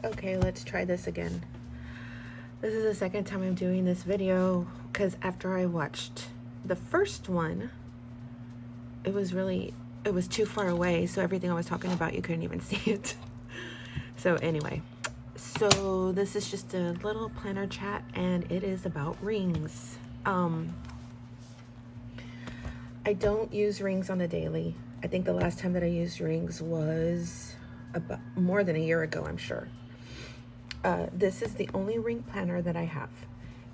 Okay, let's try this again. This is the second time I'm doing this video because after I watched the first one, it was too far away, so everything I was talking about, you couldn't even see it. So anyway, so this is just a little planner chat, and it is about rings. I don't use rings on the daily. I think the last time that I used rings was about more than a year ago, I'm sure. This is the only ring planner that I have.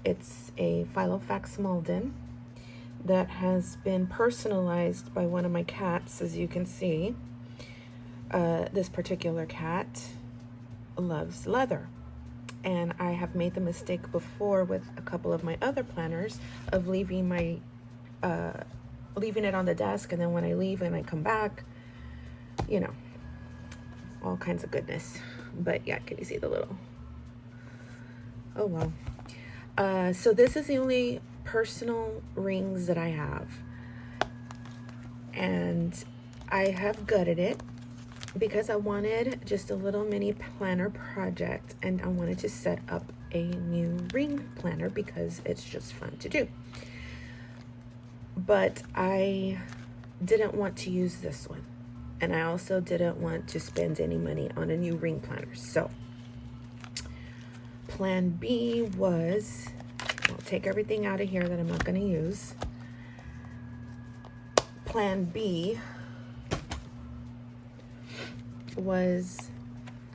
It's a Filofax Malden that has been personalized by one of my cats, as you can see. This particular cat loves leather, and I have made the mistake before with a couple of my other planners of leaving it on the desk, and then when I leave and I come back, you know, all kinds of goodness. But yeah, can you see the little, oh well. So this is the only personal rings that I have, and I have gutted it because I wanted just a little mini planner project, and I wanted to set up a new ring planner because it's just fun to do. But I didn't want to use this one, and I also didn't want to spend any money on a new ring planner. So plan B was, I'll take everything out of here that I'm not going to use. Plan B was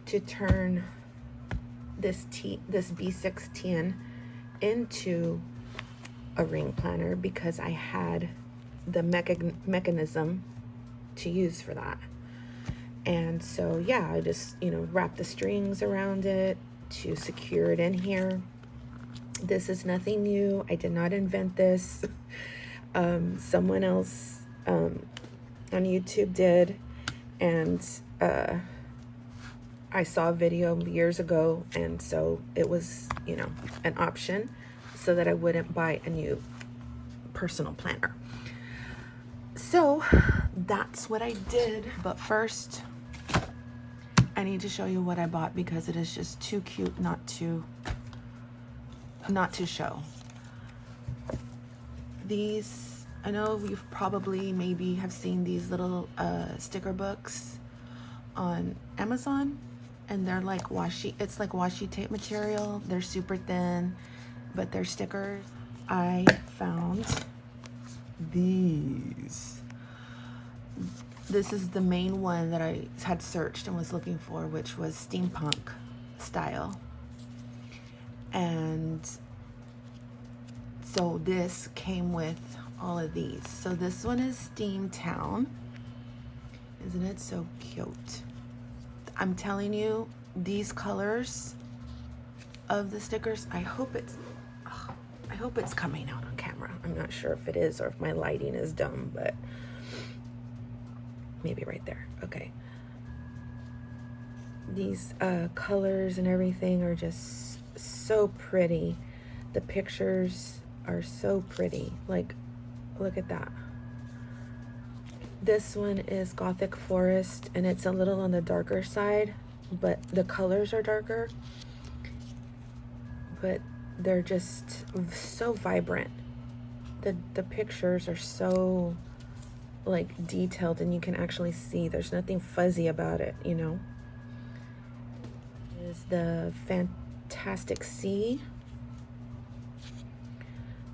to turn this B610 into a ring planner because I had the mechanism to use for that. And so yeah, I just, wrap the strings around it to secure it in here. This is nothing new. I did not invent this. Someone else on YouTube did, and I saw a video years ago, and so it was, an option so that I wouldn't buy a new personal planner. So that's what I did. But first, I need to show you what I bought because it is just too cute not to show. These, I know you've probably maybe have seen these little sticker books on Amazon, and they're like washi, it's like washi tape material. They're super thin, but they're stickers. I found these. This is the main one that I had searched and was looking for, which was steampunk style. And so this came with all of these. So this one is Steamtown. Isn't it so cute? I'm telling you, these colors of the stickers, I hope it's coming out on camera. I'm not sure if it is or if my lighting is dumb, but maybe right there. Okay. These colors and everything are just so pretty. The pictures are so pretty. Like, look at that. This one is Gothic Forest, and it's a little on the darker side, but the colors are darker. But they're just so vibrant. The pictures are so like detailed, and you can actually see there's nothing fuzzy about it, Is the Fantastic Sea.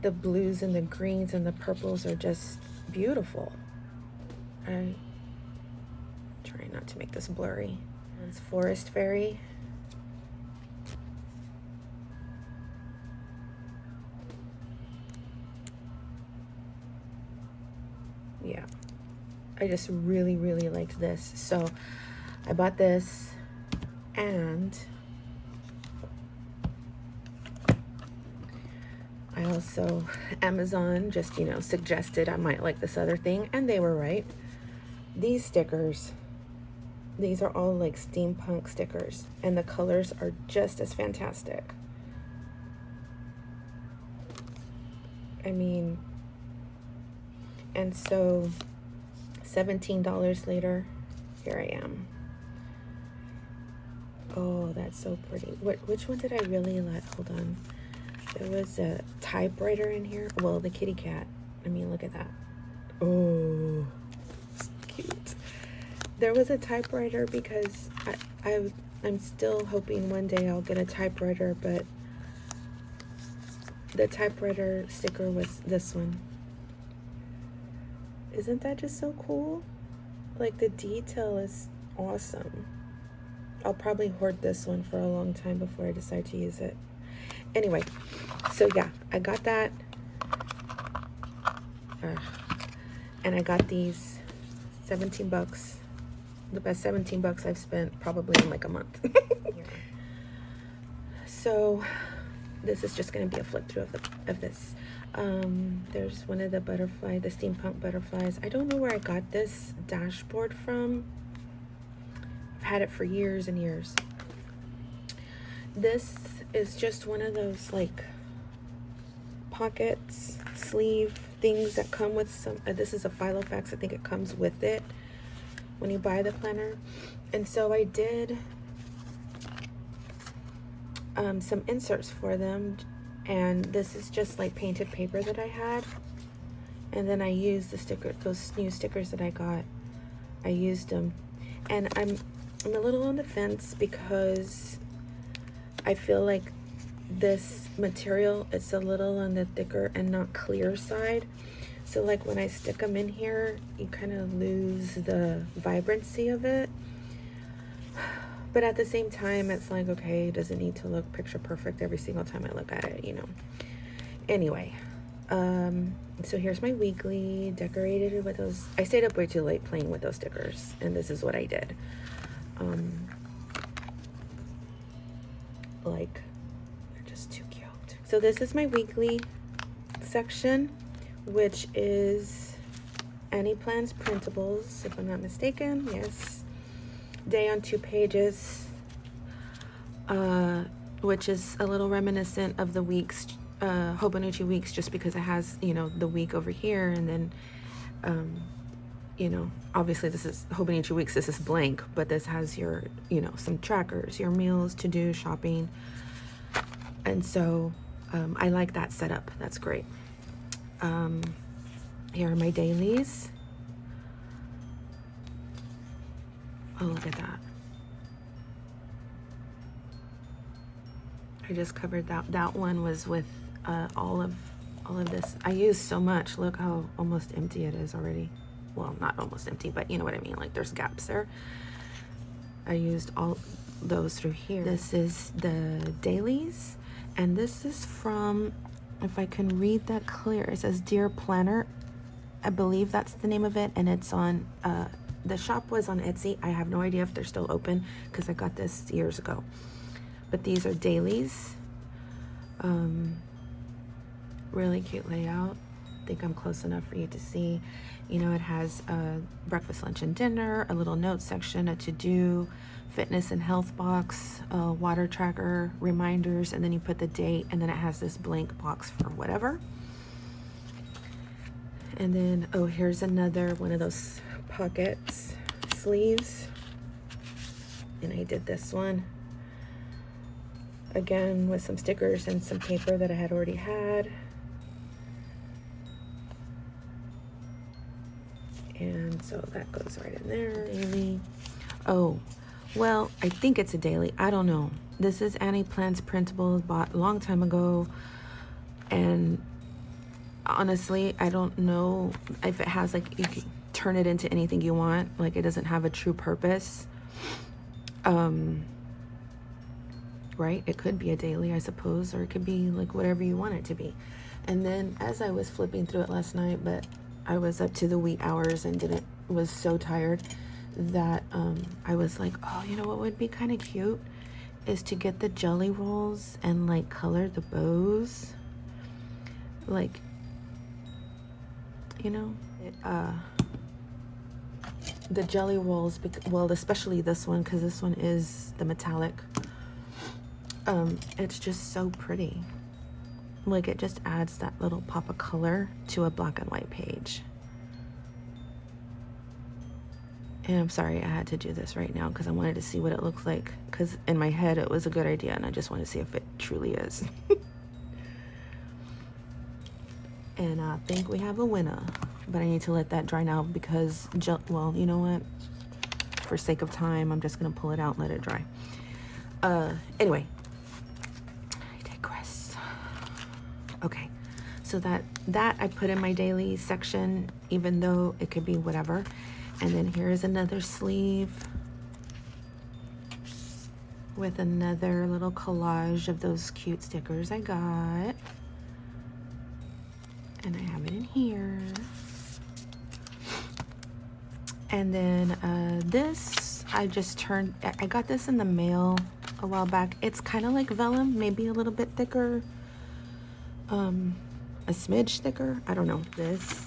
The blues and the greens and the purples are just beautiful. I'm trying not to make this blurry. It's Forest Fairy. Yeah, I just really, really liked this. So I bought this, and I also, Amazon just, suggested I might like this other thing, and they were right. These stickers, these are all like steampunk stickers, and the colors are just as fantastic. I mean, and so $17 later, here I am. Oh, that's so pretty. Which one did I really like? Hold on. There was a typewriter in here. Well, the kitty cat. I mean, look at that. Oh, it's cute. There was a typewriter because I'm still hoping one day I'll get a typewriter, but the typewriter sticker was this one. Isn't that just so cool? Like, the detail is awesome. I'll probably hoard this one for a long time before I decide to use it. Anyway, so yeah, I got that. And I got these 17 bucks. The best 17 bucks I've spent probably in like a month. So this is just going to be a flip through of this. There's one of the the steampunk butterflies. I don't know where I got this dashboard from. I've had it for years and years. This is just one of those like pockets, sleeve things that come with some, this is a Filofax. I think it comes with it when you buy the planner. And so I did some inserts for them, and this is just like painted paper that I had, and then I used the sticker, those new stickers that I got, I used them. And I'm a little on the fence because I feel like this material, it's a little on the thicker and not clear side. So like when I stick them in here, you kind of lose the vibrancy of it. But at the same time, it's like, okay, it doesn't need to look picture perfect every single time I look at it, you know. Anyway, so here's my weekly decorated with those. I stayed up way too late playing with those stickers, and this is what I did. Like, they're just too cute. So this is my weekly section, which is Annie Plans printables, if I'm not mistaken. Yes. Day on 2 pages, which is a little reminiscent of the weeks, Hobonichi weeks, just because it has, you know, the week over here, and then, you know, obviously this is Hobonichi weeks, this is blank, but this has your, you know, some trackers, your meals, to do, shopping. And so I like that setup. That's great. Here are my dailies. Oh, look at that. I just covered that. That one was with all of this. I used so much. Look how almost empty it is already. Well, not almost empty, but you know what I mean. Like, there's gaps there. I used all those through here. This is the dailies, and this is from, if I can read that clear, it says Dear Planner. I believe that's the name of it, and it's on the shop was on Etsy. I have no idea if they're still open because I got this years ago. But these are dailies. Really cute layout. I think I'm close enough for you to see. You know, it has a breakfast, lunch, and dinner, a little note section, a to-do, fitness and health box, a water tracker, reminders, and then you put the date, and then it has this blank box for whatever. And then, oh, here's another one of those pockets, sleeves, and I did this one again with some stickers and some paper that I had already had. And so that goes right in there. Daily. Oh, well, I think it's a daily. I don't know. This is Annie Plans printables, bought a long time ago, and honestly, I don't know if it has, like, you can turn it into anything you want. Like, it doesn't have a true purpose. Right? It could be a daily, I suppose, or it could be like whatever you want it to be. And then as I was flipping through it last night, but I was up to the wee hours and was so tired that I was like, oh, you know what would be kind of cute is to get the jelly rolls and like color the bows, like, you know, the jelly rolls, well, especially this one, because this one is the metallic. It's just so pretty. Like, it just adds that little pop of color to a black and white page. And I'm sorry I had to do this right now because I wanted to see what it looks like, because in my head it was a good idea and I just want to see if it truly is. And I think we have a winner, but I need to let that dry now because, well, you know what? For sake of time, I'm just going to pull it out and let it dry. Anyway, I digress. Okay, so that I put in my daily section, even though it could be whatever. And then here's another sleeve with another little collage of those cute stickers I got. And I have it in here. And then this, I got this in the mail a while back. It's kind of like vellum, maybe a little bit thicker, a smidge thicker. I don't know this,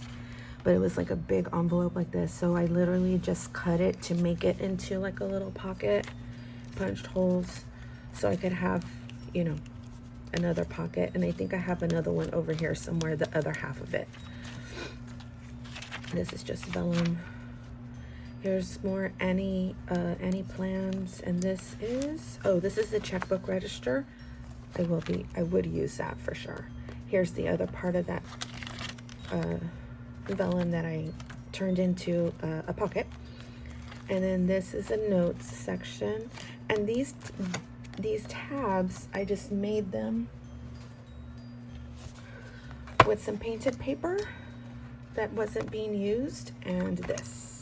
but it was like a big envelope like this. So I literally just cut it to make it into like a little pocket, punched holes, so I could have, you know, another pocket. And I think I have another one over here somewhere, the other half of it. This is just vellum. Here's more Annie plans, and this is, oh, this is the checkbook register. I would use that for sure. Here's the other part of that vellum that I turned into a pocket. And then this is a notes section, and these tabs, I just made them with some painted paper that wasn't being used, and this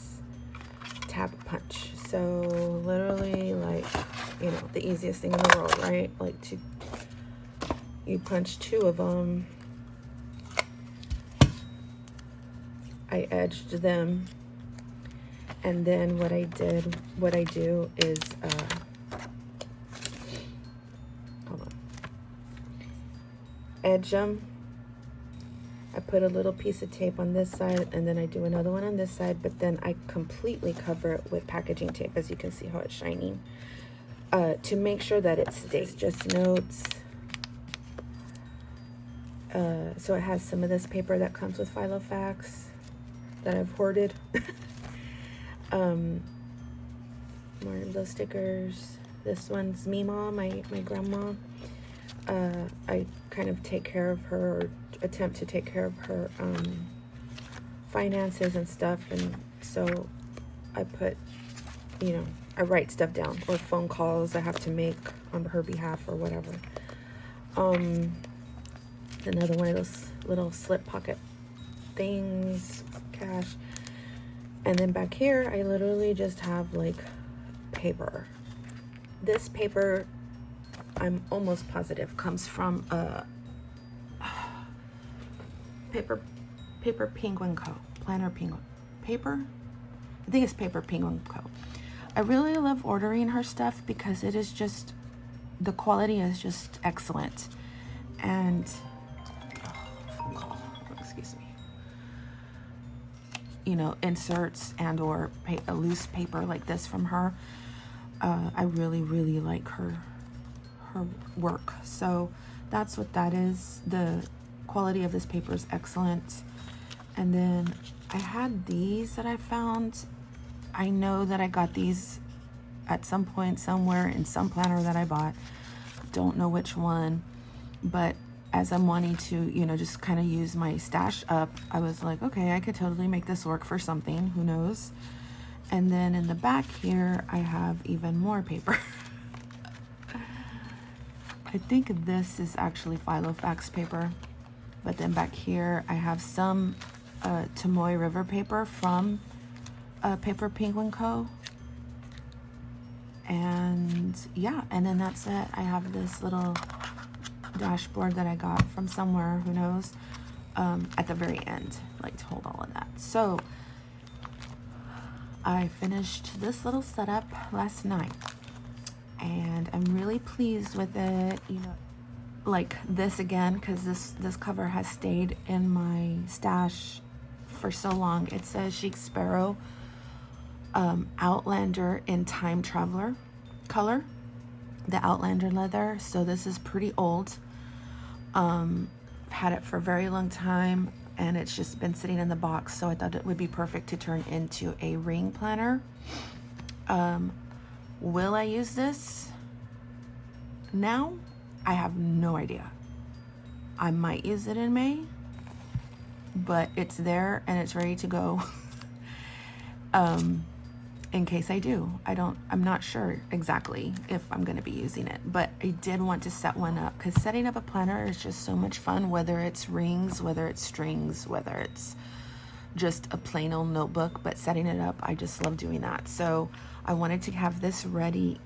tab punch. So literally, like, you know, the easiest thing in the world, right? Like, you punch two of them. I edged them, and then what I do is hold on, edge them. I put a little piece of tape on this side, and then I do another one on this side, but then I completely cover it with packaging tape, as you can see how it's shining, to make sure that it stays. Just notes. So it has some of this paper that comes with Filofax that I've hoarded. More of those stickers. This one's Mima, my grandma. I kind of take care of her, or attempt to take care of her finances and stuff, and so I put, you know, I write stuff down, or phone calls I have to make on her behalf or whatever. Another one of those little slip pocket things, cash. And then back here, I literally just have like paper. This paper, I'm almost positive, comes from Paper Penguin Co. Planner Penguin. Paper? I think it's Paper Penguin Co. I really love ordering her stuff because it is just, the quality is just excellent. And, phone call, excuse me. You know, inserts and or a loose paper like this from her. I really, really like her work. So that's what that is. The quality of this paper is excellent. And then I had these that I found. I know that I got these at some point somewhere in some planner that I bought. Don't know which one, but as I'm wanting to, you know, just kind of use my stash up, I was like, okay, I could totally make this work for something, who knows. And then in the back here, I have even more paper. I think this is actually Filofax paper, but then back here, I have some Tomoe River paper from Paper Penguin Co. And yeah, and then that's it. I have this little dashboard that I got from somewhere, who knows, at the very end, like to hold all of that. So I finished this little setup last night, and I'm really pleased with it. You know, like this again, because this cover has stayed in my stash for so long. It says Chic Sparrow, Outlander in Time Traveler color, the Outlander leather. So this is pretty old. Had it for a very long time. and it's just been sitting in the box, so I thought it would be perfect to turn into a ring planner. Will I use this now? I have no idea. I might use it in May, but it's there and it's ready to go. In case I do. I'm not sure exactly if I'm going to be using it, but I did want to set one up because setting up a planner is just so much fun, whether it's rings, whether it's strings, whether it's just a plain old notebook, but setting it up, I just love doing that. So I wanted to have this ready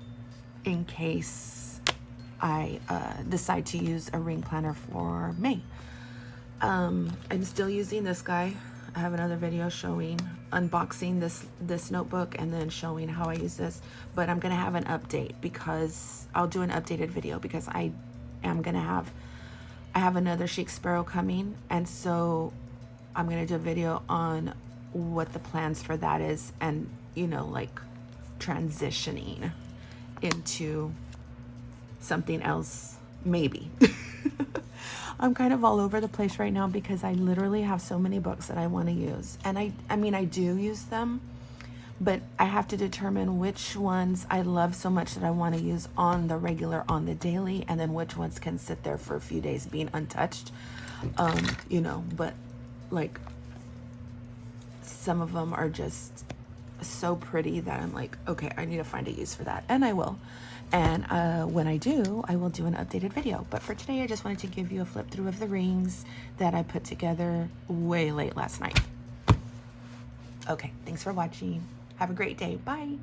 in case I decide to use a ring planner for May. I'm still using this guy. I have another video showing unboxing this notebook and then showing how I use this, but I'm gonna have an update because I'll do an updated video because I have another Chic Sparrow coming, and so I'm gonna do a video on what the plans for that is, and you know, like transitioning into something else maybe. I'm kind of all over the place right now because I literally have so many books that I want to use. And I mean, I do use them, but I have to determine which ones I love so much that I want to use on the regular, on the daily, and then which ones can sit there for a few days being untouched. You know, but like some of them are just so pretty that I'm like, okay, I need to find a use for that, and I will. And when I do, I will do an updated video. But for today, I just wanted to give you a flip through of the rings that I put together way late last night. Okay, thanks for watching. Have a great day. Bye.